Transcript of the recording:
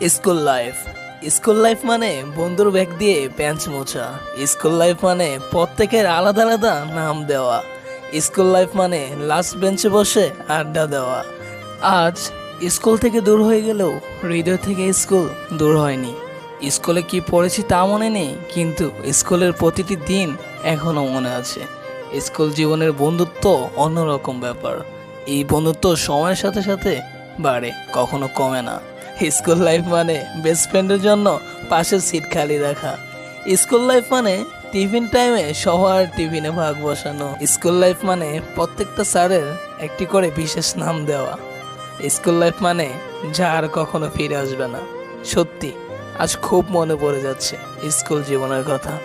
School life. School life মানে বন্ধুর bag দিয়ে বেঞ্চ মোছা। স্কুল লাইফ মানে প্রত্যেকের আলাদা আলাদা নাম দেওয়া। স্কুল লাইফ মানে লাস্ট বেঞ্চে বসে আড্ডা দেওয়া। আজ স্কুল থেকে দূর হয়ে গেলেও হৃদয় থেকে স্কুল দূর হয়নি। স্কুলে কি পড়েছি তা মনে নেই, কিন্তু স্কুলের প্রতিটি দিন এখনো মনে আছে। স্কুল জীবনের বন্ধুত্ব অন্যরকম ব্যাপার। এই বন্ধুত্ব সময়ের সাথে সাথে বাড়ে, কখনো কমে না। স্কুল লাইফ মানে বেস্ট ফ্রেন্ডের জন্য পাশের সিট খালি রাখা। স্কুল লাইফ মানে টিফিন টাইমে সবার টিফিনে ভাগ বসানো। স্কুল লাইফ মানে প্রত্যেকটা স্যারের একটি করে বিশেষ নাম দেওয়া। স্কুল লাইফ মানে যা আর কখনো ফিরে আসবে না। সত্যি আজ খুব মনে পড়ে যাচ্ছে স্কুল জীবনের কথা।